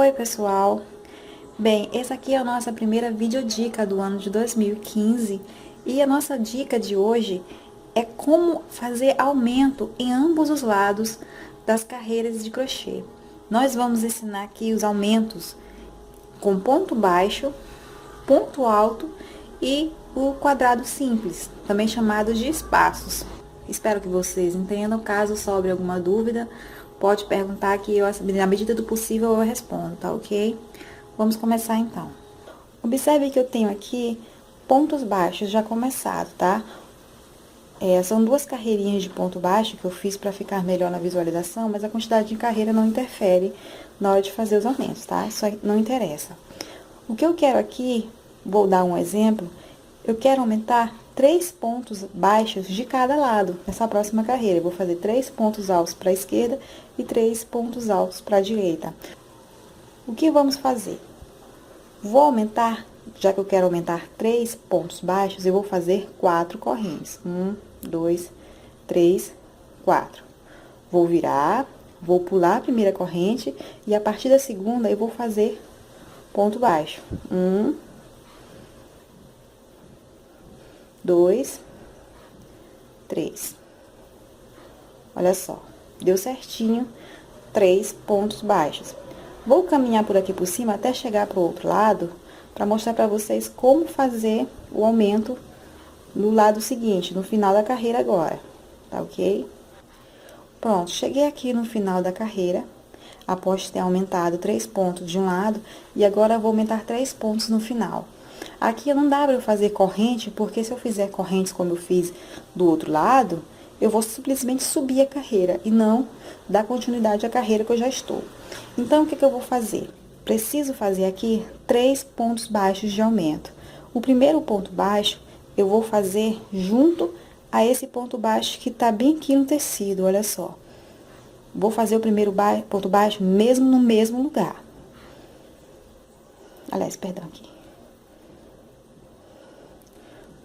Oi, pessoal! Bem, essa aqui é a nossa primeira videodica do ano de 2015 e a nossa dica de hoje é como fazer aumento em ambos os lados das carreiras de crochê. Nós vamos ensinar aqui os aumentos com ponto baixo, ponto alto e o quadrado simples, também chamados de espaços. Espero que vocês entendam. Caso sobre alguma dúvida, pode perguntar que eu, na medida do possível, eu respondo, tá ok? Vamos começar então. Observe que eu tenho aqui pontos baixos já começados, tá? São duas carreirinhas de ponto baixo que eu fiz para ficar melhor na visualização, mas a quantidade de carreira não interfere na hora de fazer os aumentos, tá? Isso aí não interessa. O que eu quero aqui, vou dar um exemplo, eu quero aumentar 3 pontos baixos de cada lado nessa próxima carreira. Eu vou fazer 3 pontos altos para a esquerda e 3 pontos altos para a direita. O que vamos fazer? Vou aumentar, já que eu quero aumentar 3 pontos baixos, eu vou fazer 4 correntes. 1, 2, 3, 4. Vou virar, vou pular a primeira corrente e a partir da segunda eu vou fazer ponto baixo. 1, 2, 3. Olha só, deu certinho 3 pontos baixos. Vou caminhar por aqui por cima até chegar pro outro lado, para mostrar para vocês como fazer o aumento no lado seguinte, no final da carreira agora, tá ok? Pronto, cheguei aqui no final da carreira, após ter aumentado 3 pontos de um lado, e agora vou aumentar 3 pontos no final. Aqui não dá para eu fazer corrente, porque se eu fizer correntes como eu fiz do outro lado, eu vou simplesmente subir a carreira e não dar continuidade à carreira que eu já estou. Então, o que eu vou fazer? Preciso fazer aqui 3 pontos baixos de aumento. O primeiro ponto baixo, eu vou fazer junto a esse ponto baixo que tá bem aqui no tecido, olha só. Vou fazer o primeiro ponto baixo mesmo no mesmo lugar. Aliás, perdão aqui.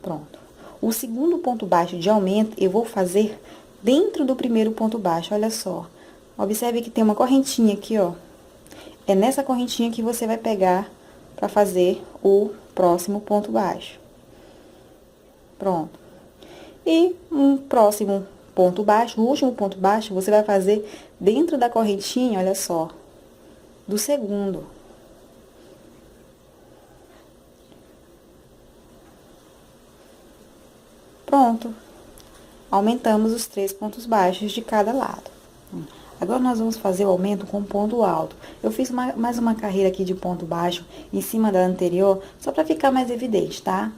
Pronto. O segundo ponto baixo de aumento, eu vou fazer dentro do primeiro ponto baixo, olha só. Observe que tem uma correntinha aqui, ó. É nessa correntinha que você vai pegar para fazer o próximo ponto baixo. Pronto. E um próximo ponto baixo, o último ponto baixo, você vai fazer dentro da correntinha, olha só, do segundo. Pronto. Aumentamos os 3 pontos baixos de cada lado. Agora, nós vamos fazer o aumento com ponto alto. Eu fiz mais uma carreira aqui de ponto baixo em cima da anterior, só para ficar mais evidente, tá?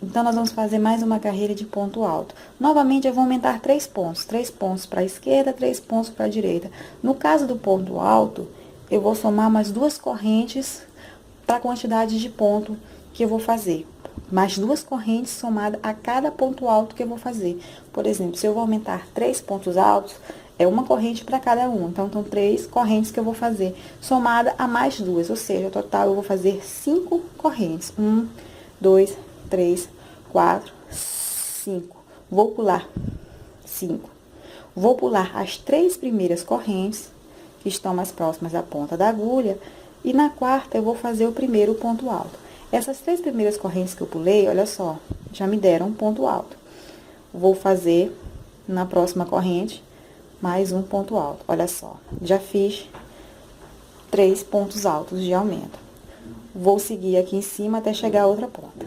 Então, nós vamos fazer mais uma carreira de ponto alto. Novamente, eu vou aumentar 3 pontos. 3 pontos para a esquerda, 3 pontos para a direita. No caso do ponto alto, eu vou somar mais 2 correntes para a quantidade de ponto que eu vou fazer. Mais 2 correntes somadas a cada ponto alto que eu vou fazer. Por exemplo, se eu vou aumentar 3 pontos altos, é uma corrente para cada um. Então, são 3 correntes que eu vou fazer, somada a mais 2. Ou seja, no total, eu vou fazer 5 correntes. 1, 2, 3, 4, 5. Vou pular 5. Vou pular as 3 primeiras correntes, que estão mais próximas da ponta da agulha. E na quarta, eu vou fazer o primeiro ponto alto. Essas 3 primeiras correntes que eu pulei, olha só, já me deram um ponto alto. Vou fazer na próxima corrente mais um ponto alto. Olha só, já fiz 3 pontos altos de aumento. Vou seguir aqui em cima até chegar a outra ponta.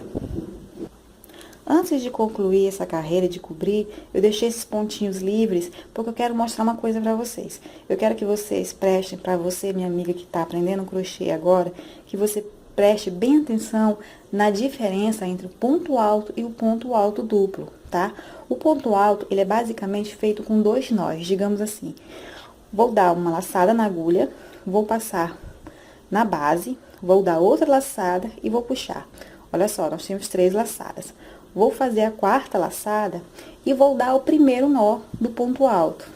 Antes de concluir essa carreira, de cobrir, eu deixei esses pontinhos livres, porque eu quero mostrar uma coisa pra vocês. Eu quero que vocês prestem, pra você, minha amiga que tá aprendendo crochê agora, que você preste bem atenção na diferença entre o ponto alto e o ponto alto duplo, tá? O ponto alto, ele é basicamente feito com 2 nós, digamos assim. Vou dar uma laçada na agulha, vou passar na base, vou dar outra laçada e vou puxar. Olha só, nós temos 3 laçadas. Vou fazer a quarta laçada e vou dar o primeiro nó do ponto alto,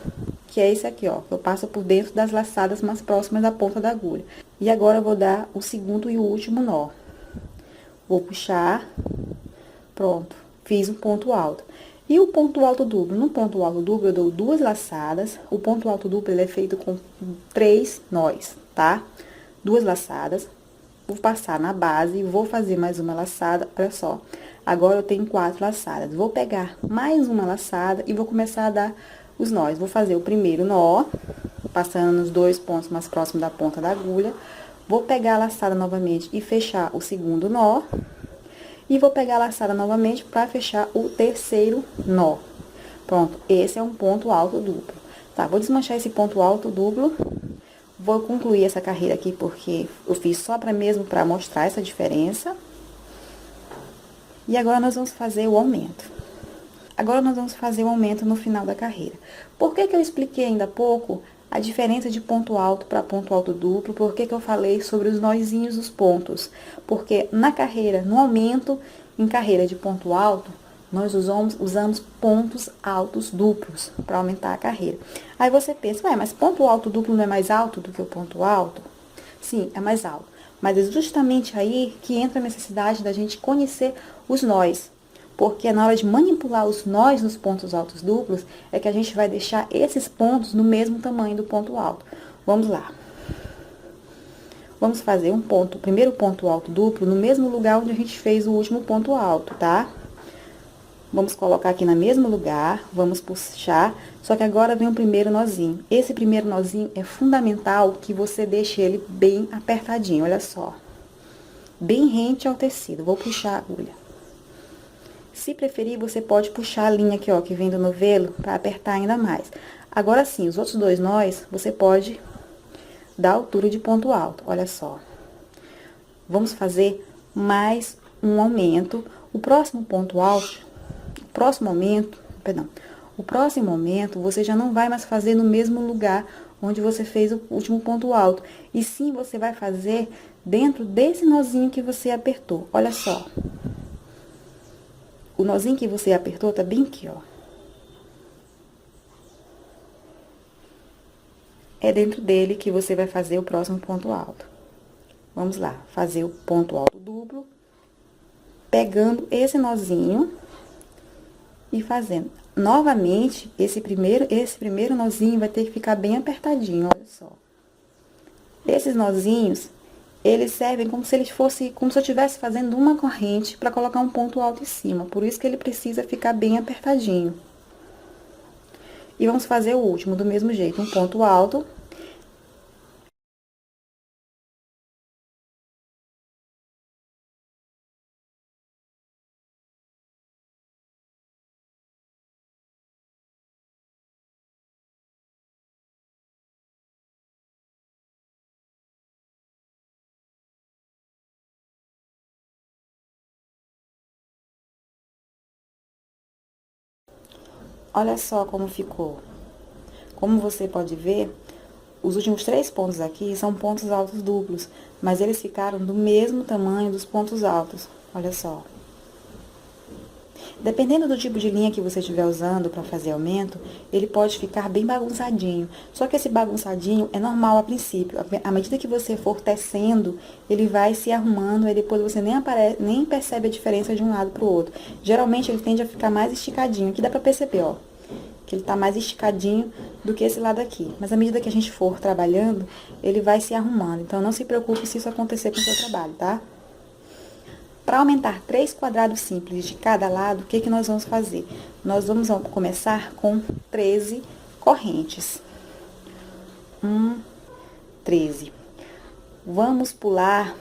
que é esse aqui, ó. Eu passo por dentro das laçadas mais próximas da ponta da agulha. E agora, eu vou dar o segundo e o último nó. Vou puxar, pronto, fiz um ponto alto. E o ponto alto duplo? No ponto alto duplo, eu dou 2 laçadas. O ponto alto duplo, ele é feito com 3 nós, tá? 2 laçadas, vou passar na base, vou fazer mais uma laçada, olha só. Agora, eu tenho 4 laçadas. Vou pegar mais uma laçada e vou começar a dar os nós. Vou fazer o primeiro nó, passando nos 2 pontos mais próximos da ponta da agulha. Vou pegar a laçada novamente e fechar o segundo nó. E vou pegar a laçada novamente para fechar o terceiro nó. Pronto, esse é um ponto alto duplo. Tá, vou desmanchar esse ponto alto duplo. Vou concluir essa carreira aqui porque eu fiz só mesmo para mostrar essa diferença. E agora, nós vamos fazer o aumento. Agora, nós vamos fazer o aumento no final da carreira. Por que que eu expliquei ainda há pouco a diferença de ponto alto para ponto alto duplo? Por que que eu falei sobre os nozinhos dos pontos? Porque na carreira, no aumento, em carreira de ponto alto, nós usamos pontos altos duplos para aumentar a carreira. Aí você pensa, ué, mas ponto alto duplo não é mais alto do que o ponto alto? Sim, é mais alto. Mas é justamente aí que entra a necessidade da gente conhecer os nós. Porque na hora de manipular os nós nos pontos altos duplos, é que a gente vai deixar esses pontos no mesmo tamanho do ponto alto. Vamos lá. Vamos fazer o primeiro ponto alto duplo no mesmo lugar onde a gente fez o último ponto alto, tá? Vamos colocar aqui no mesmo lugar, vamos puxar, só que agora vem o primeiro nozinho. Esse primeiro nozinho é fundamental que você deixe ele bem apertadinho, olha só. Bem rente ao tecido, vou puxar a agulha. Se preferir, você pode puxar a linha aqui, ó, que vem do novelo, para apertar ainda mais. Agora sim, os outros 2 nós, você pode dar altura de ponto alto, olha só. Vamos fazer mais um aumento. O próximo aumento, você já não vai mais fazer no mesmo lugar onde você fez o último ponto alto. E sim, você vai fazer dentro desse nozinho que você apertou. Olha só. O nozinho que você apertou tá bem aqui, ó. É dentro dele que você vai fazer o próximo ponto alto. Vamos lá, fazer o ponto alto duplo, pegando esse nozinho e fazendo. Novamente, esse primeiro nozinho vai ter que ficar bem apertadinho, olha só. Esses nozinhos, eles servem como se como se eu estivesse fazendo uma corrente para colocar um ponto alto em cima. Por isso que ele precisa ficar bem apertadinho. E vamos fazer o último do mesmo jeito, um ponto alto. Olha só como ficou. Como você pode ver, os últimos 3 pontos aqui são pontos altos duplos, mas eles ficaram do mesmo tamanho dos pontos altos. Olha só. Dependendo do tipo de linha que você estiver usando para fazer aumento, ele pode ficar bem bagunçadinho. Só que esse bagunçadinho é normal a princípio. À medida que você for tecendo, ele vai se arrumando, aí depois você nem percebe a diferença de um lado para o outro. Geralmente ele tende a ficar mais esticadinho. Aqui dá para perceber, ó, que ele tá mais esticadinho do que esse lado aqui. Mas à medida que a gente for trabalhando, ele vai se arrumando. Então, não se preocupe se isso acontecer com o seu trabalho, tá? Para aumentar 3 quadrados simples de cada lado, o que que nós vamos fazer? Nós vamos começar com 13 correntes. 13. Vamos pular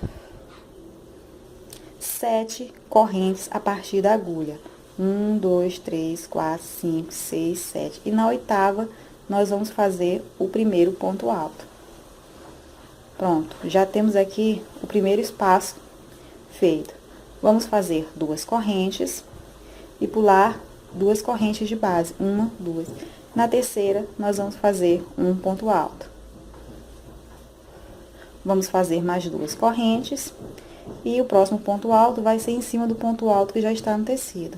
7 correntes a partir da agulha. 1, 2, 3, 4, 5, 6, 7. E na 8ª, nós vamos fazer o primeiro ponto alto. Pronto, já temos aqui o primeiro espaço feito. Vamos fazer 2 correntes e pular 2 correntes de base. 1, 2. Na terceira, nós vamos fazer um ponto alto. Vamos fazer mais 2 correntes e o próximo ponto alto vai ser em cima do ponto alto que já está no tecido.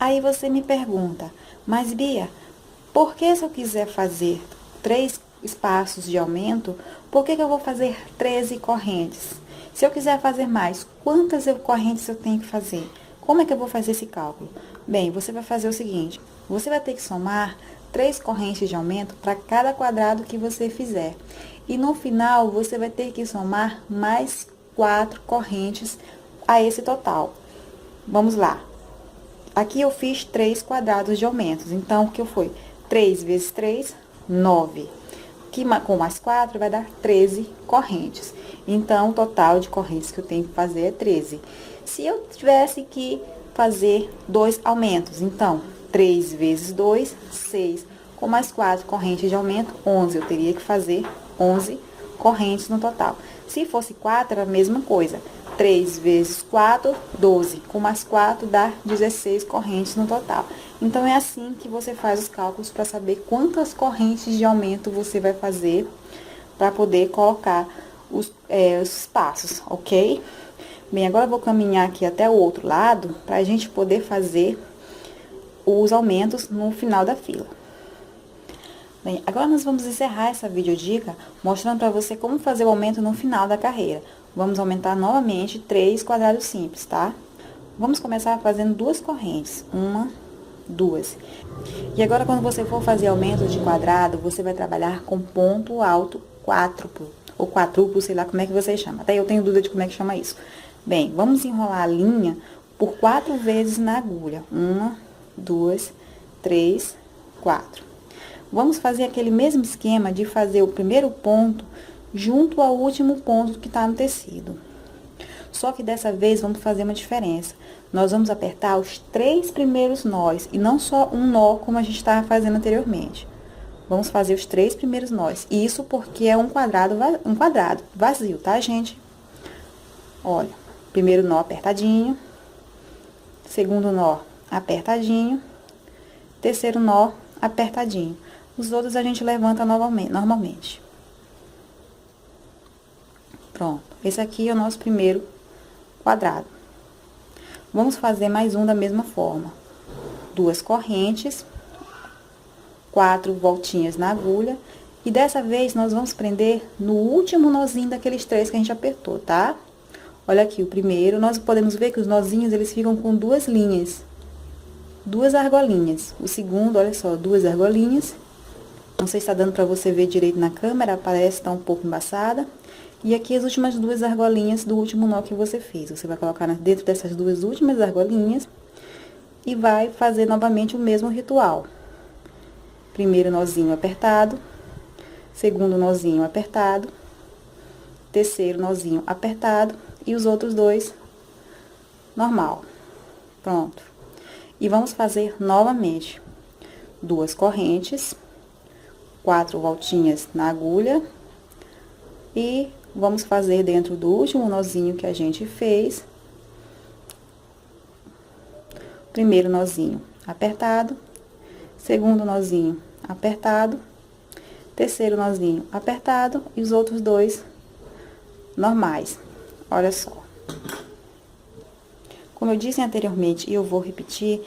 Aí você me pergunta, mas Bia, por que se eu quiser fazer 3 espaços de aumento, por que eu vou fazer 13 correntes? Se eu quiser fazer mais, quantas correntes eu tenho que fazer? Como é que eu vou fazer esse cálculo? Bem, você vai fazer o seguinte, você vai ter que somar 3 correntes de aumento para cada quadrado que você fizer. E no final, você vai ter que somar mais 4 correntes a esse total. Vamos lá. Aqui eu fiz 3 quadrados de aumentos. Então, o que foi? 3 vezes 3, 9. Que com mais 4 vai dar 13 correntes. Então, o total de correntes que eu tenho que fazer é 13. Se eu tivesse que fazer 2 aumentos, então, 3 vezes 2, 6. Com mais 4 correntes de aumento, 11. Eu teria que fazer 11 correntes no total. Se fosse 4, era a mesma coisa. 3 vezes 4, 12. Com mais 4, dá 16 correntes no total. Então, é assim que você faz os cálculos para saber quantas correntes de aumento você vai fazer para poder colocar os espaços, ok? Bem, agora eu vou caminhar aqui até o outro lado para a gente poder fazer os aumentos no final da fila. Bem, agora nós vamos encerrar essa videodica mostrando para você como fazer o aumento no final da carreira. Vamos aumentar novamente 3 quadrados simples, tá? Vamos começar fazendo 2 correntes. 1, 2. E agora, quando você for fazer aumento de quadrado, você vai trabalhar com ponto alto quádruplo, ou quadruplo, sei lá como é que você chama. Até eu tenho dúvida de como é que chama isso. Bem, vamos enrolar a linha por 4 vezes na agulha. 1, 2, 3, 4. Vamos fazer aquele mesmo esquema de fazer o primeiro ponto junto ao último ponto que tá no tecido. Só que dessa vez vamos fazer uma diferença. Nós vamos apertar os 3 primeiros nós e não só um nó como a gente estava fazendo anteriormente. Vamos fazer os 3 primeiros nós. Isso porque é um quadrado vazio, tá, gente? Olha, primeiro nó apertadinho, segundo nó apertadinho, terceiro nó apertadinho. Os outros a gente levanta normalmente. Pronto, esse aqui é o nosso primeiro quadrado. Vamos fazer mais um da mesma forma. 2 correntes, 4 voltinhas na agulha. E dessa vez, nós vamos prender no último nozinho daqueles 3 que a gente apertou, tá? Olha aqui, o primeiro, nós podemos ver que os nozinhos, eles ficam com 2 linhas. 2 argolinhas. O segundo, olha só, 2 argolinhas. Não sei se tá dando pra você ver direito na câmera, parece que tá um pouco embaçada. E aqui as últimas 2 argolinhas do último nó que você fez. Você vai colocar dentro dessas 2 últimas argolinhas e vai fazer novamente o mesmo ritual. Primeiro nozinho apertado, segundo nozinho apertado, terceiro nozinho apertado e os outros 2 normal. Pronto. E vamos fazer novamente 2 correntes, 4 voltinhas na agulha e vamos fazer dentro do último nozinho que a gente fez, primeiro nozinho apertado, segundo nozinho apertado, terceiro nozinho apertado e os outros 2 normais. Olha só. Como eu disse anteriormente, e eu vou repetir,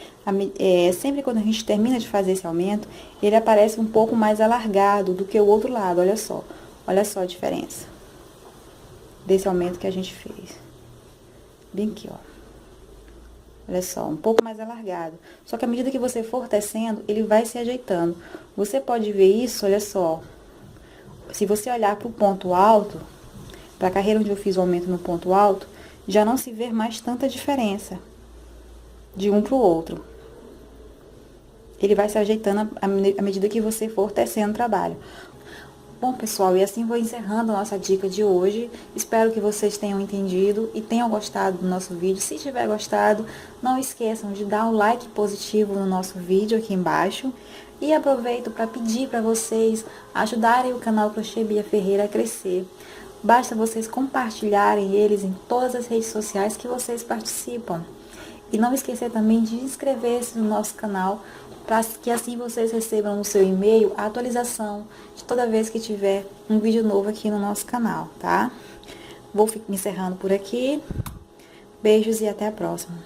sempre quando a gente termina de fazer esse aumento, ele aparece um pouco mais alargado do que o outro lado, olha só. Olha só a diferença desse aumento que a gente fez. Bem aqui, ó. Olha só, um pouco mais alargado. Só que à medida que você for tecendo, ele vai se ajeitando. Você pode ver isso, olha só. Se você olhar para o ponto alto, para a carreira onde eu fiz o aumento no ponto alto, já não se vê mais tanta diferença de um para o outro. Ele vai se ajeitando à medida que você for tecendo o trabalho. Bom, pessoal, e assim vou encerrando a nossa dica de hoje. Espero que vocês tenham entendido e tenham gostado do nosso vídeo. Se tiver gostado, não esqueçam de dar um like positivo no nosso vídeo aqui embaixo. E aproveito para pedir para vocês ajudarem o canal Crochê Bia Ferreira a crescer. Basta vocês compartilharem eles em todas as redes sociais que vocês participam. E não esquecer também de inscrever-se no nosso canal, para que assim vocês recebam no seu e-mail a atualização de toda vez que tiver um vídeo novo aqui no nosso canal, tá? Vou me encerrando por aqui. Beijos e até a próxima.